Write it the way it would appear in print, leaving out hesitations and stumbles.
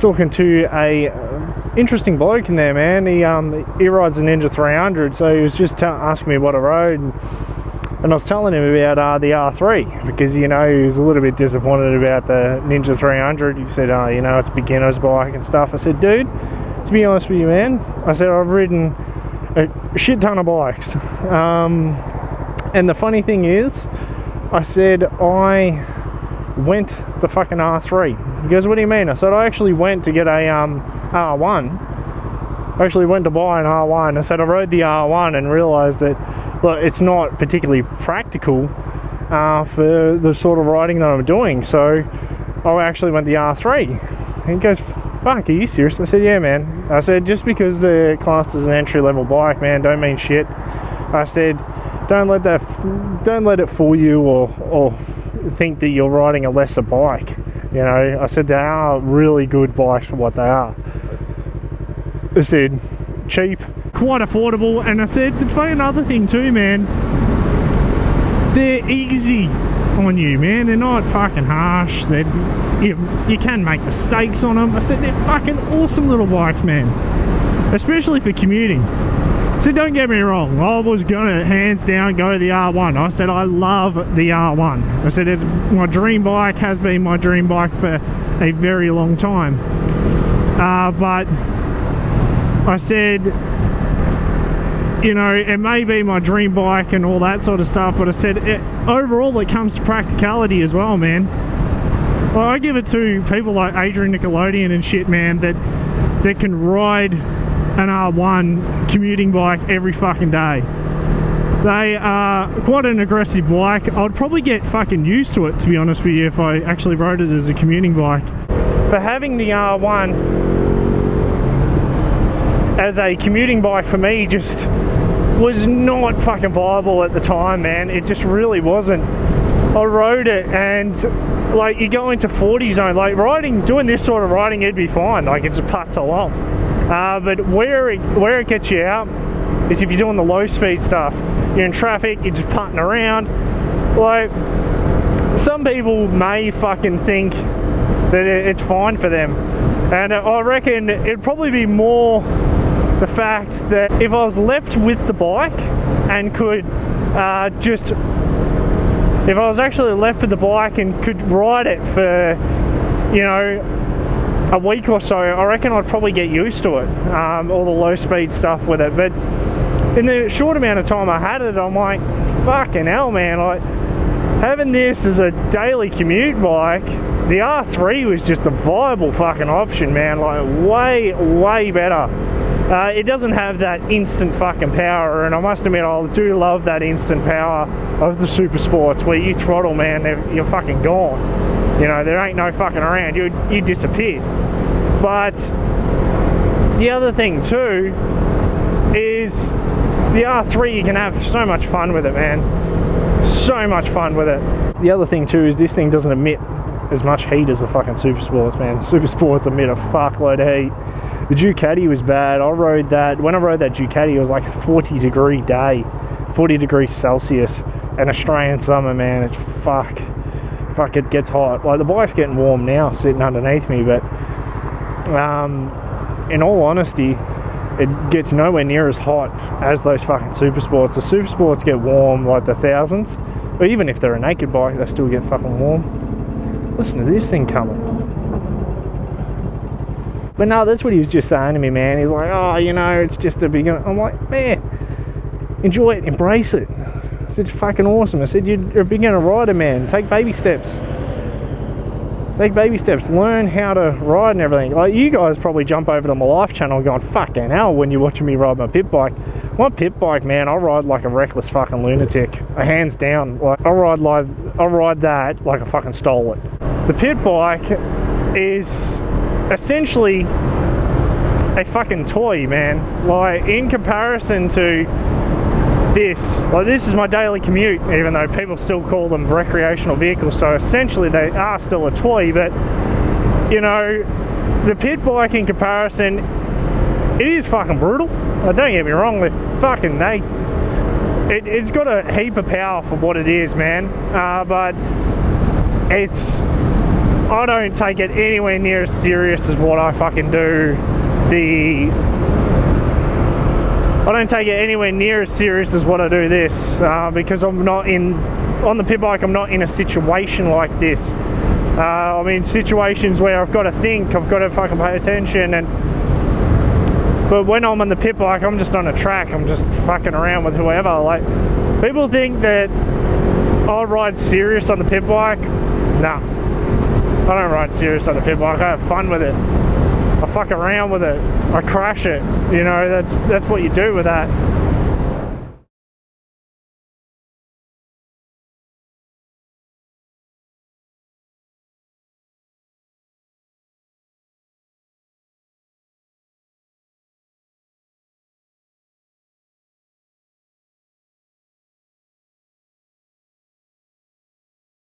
talking to a interesting bloke in there, man. He rides a Ninja 300, so he was just asking me what I rode, and I was telling him about the R3, because, you know, he was a little bit disappointed about the Ninja 300. He said, you know, it's a beginner's bike and stuff. I said, dude, to be honest with you, man, I said, I've ridden a shit ton of bikes, and the funny thing is, I said, I went the fucking R3. He goes, what do you mean? I said, I actually went to get a R1. I actually went to buy an R1. I said, I rode the R1 and realised that, look, it's not particularly practical for the sort of riding that I'm doing, so I actually went the R3. And he goes, fuck, are you serious? I said, yeah, man. I said, just because they're classed as an entry-level bike, man, don't mean shit. I said, don't let it fool you or think that you're riding a lesser bike. You know, I said, they are really good bikes for what they are. I said, cheap, quite affordable, and I said, another thing too, man, they're easy on you, man. They're not fucking harsh. You can make mistakes on them. I said, they're fucking awesome little bikes, man, especially for commuting. So don't get me wrong, I was gonna hands down go to the R1. I said I love the R1. I said it's my dream bike, has been my dream bike for a very long time. But I said, you know, it may be my dream bike and all that sort of stuff, but I said overall it comes to practicality as well, man. Well, I give it to people like Adrian Nickelodeon and shit, man, that can ride an R1 commuting bike every fucking day. They are quite an aggressive bike. I'd probably get fucking used to it, to be honest with you, if I actually rode it as a commuting bike. For having the R1 as a commuting bike for me just was not fucking viable at the time, man. It just really wasn't. I rode it and like you go into 40 zone, like doing this sort of riding, it'd be fine, like it just putts along. But where it gets you out is if you're doing the low speed stuff. You're in traffic, you're just putting around. Like, some people may fucking think that it's fine for them. And I reckon it'd probably be more the fact that if I was left with the bike and could if I was actually left with the bike and could ride it for, you know, a week or so, I reckon I'd probably get used to it, all the low speed stuff with it. But in the short amount of time I had it, I'm like, fucking hell, man, like having this as a daily commute bike, the R3 was just a viable fucking option, man, like way better. It doesn't have that instant fucking power, and I must admit I do love that instant power of the Super Sports, where you throttle, man, you're fucking gone. You know, there ain't no fucking around, you disappear. But the other thing too is the R3, you can have so much fun with it, man. So much fun with it. The other thing too is this thing doesn't emit as much heat as the fucking Super Sports, man. The Super Sports emit a fuckload of heat. The Ducati was bad. I rode that, when I rode that Ducati, it was like a 40-degree day, 40 degrees Celsius, and Australian summer, man, it's fuck, it gets hot. Like, the bike's getting warm now sitting underneath me, but in all honesty, it gets nowhere near as hot as those fucking Super Sports. The Super Sports get warm like the thousands, but even if they're a naked bike, they still get fucking warm. Listen to this thing coming. But no, that's what he was just saying to me, man. He's like, oh, you know, it's just a beginner. I'm like, man, enjoy it, embrace it. I said, it's fucking awesome. I said, you're a beginner rider, man. Take baby steps. Take baby steps. Learn how to ride and everything. Like, you guys probably jump over to my life channel going, fucking hell, when you're watching me ride my pit bike. My pit bike, man, I ride like a reckless fucking lunatic. Hands down. Like, I ride that like I fucking stole it. The pit bike is essentially a fucking toy, man. Like, in comparison to this, like, this is my daily commute, even though people still call them recreational vehicles, so essentially they are still a toy. But, you know, the pit bike in comparison, it is fucking brutal. Don't get me wrong, it's got a heap of power for what it is, man, but it's I don't take it anywhere near as serious as what I fucking do. I don't take it anywhere near as serious as what I do this, because I'm not on the pit bike, I'm not in a situation like this. I'm in situations where I've got to think, I've got to fucking pay attention, but when I'm on the pit bike, I'm just on a track, I'm just fucking around with whoever. Like, people think that I ride serious on the pit bike. Nah, I don't ride serious on the pit bike. I have fun with it. I fuck around with it. I crash it. You know, that's what you do with that.